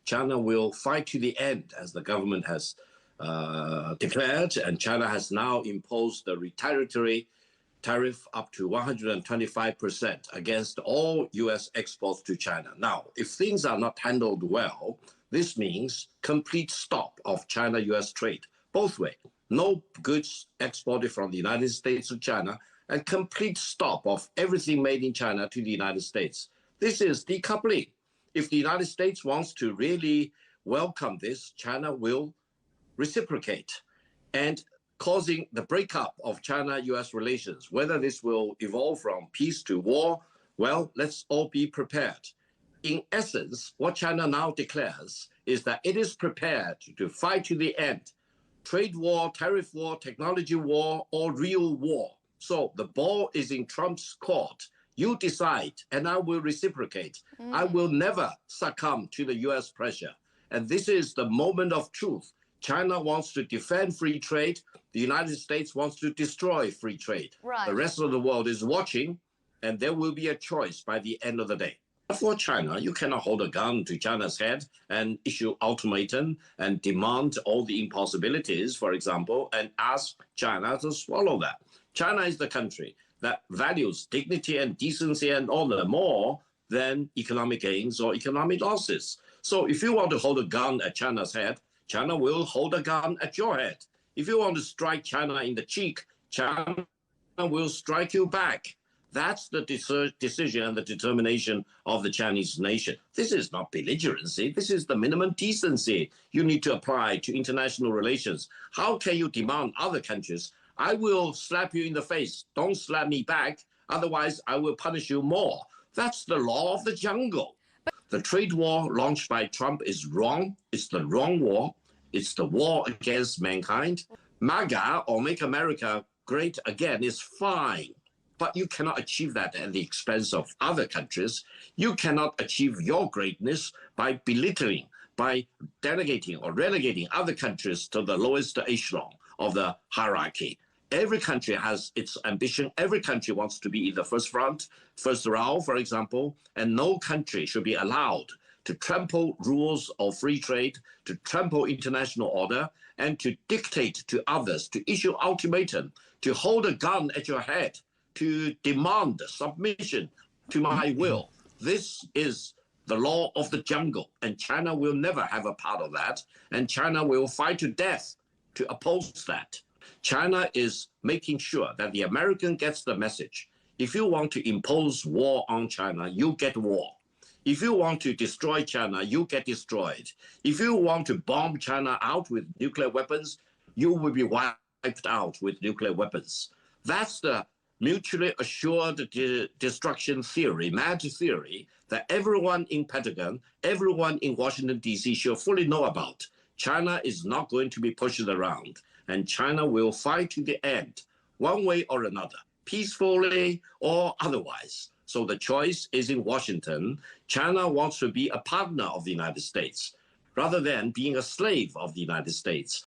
China will fight to the end, as the government has declared, and China has now imposed the retaliatory tariff up to 125% against all U.S. exports to China. Now, if things are not handled well, this means complete stop of China-U.S. trade, both ways. No goods exported from the United States to China, and complete stop of everything made in China to the United States. This is decoupling. If the United States wants to really welcome this, China will reciprocate, and causing the breakup of China-US relations. Whether this will evolve from peace to war, well, let's all be prepared. In essence, what China now declares is that it is prepared to fight to the end. Trade war, tariff war, technology war, or real war. So the ball is in Trump's court. You decide, and I will reciprocate. I will never succumb to the US pressure. And this is the moment of truth. China wants to defend free trade. The United States wants to destroy free trade. Right. The rest of the world is watching, and there will be a choice by the end of the day. For China, you cannot hold a gun to China's head and issue ultimatum and demand all the impossibilities, for example, and ask China to swallow that. China is the country that values dignity and decency and honor more than economic gains or economic losses. So if you want to hold a gun at China's head, China will hold a gun at your head. If you want to strike China in the cheek, China will strike you back. That's the decision and the determination of the Chinese nation. This is not belligerency. This is the minimum decency you need to apply to international relations. How can you demand other countries, I will slap you in the face, don't slap me back, otherwise I will punish you more. That's the law of the jungle. The trade war launched by Trump is wrong. It's the wrong war. It's the war against mankind. MAGA, or Make America Great Again, is fine. But you cannot achieve that at the expense of other countries. You cannot achieve your greatness by belittling, by delegating or relegating other countries to the lowest echelon of the hierarchy. Every country has its ambition. Every country wants to be in the first front, first row, for example, and no country should be allowed to trample rules of free trade, to trample international order, and to dictate to others, to issue ultimatum, to hold a gun at your head, to demand submission to my will. This is the law of the jungle, and China will never have a part of that, and China will fight to death to oppose that. China is making sure that the American gets the message. If you want to impose war on China, you get war. If you want to destroy China, you get destroyed. If you want to bomb China out with nuclear weapons, you will be wiped out with nuclear weapons. That's the mutually assured destruction theory, mad theory, that everyone in Pentagon, everyone in Washington, D.C. should fully know about. China is not going to be pushed around, and China will fight to the end, one way or another, peacefully or otherwise. So the choice is in Washington. China wants to be a partner of the United States rather than being a slave of the United States.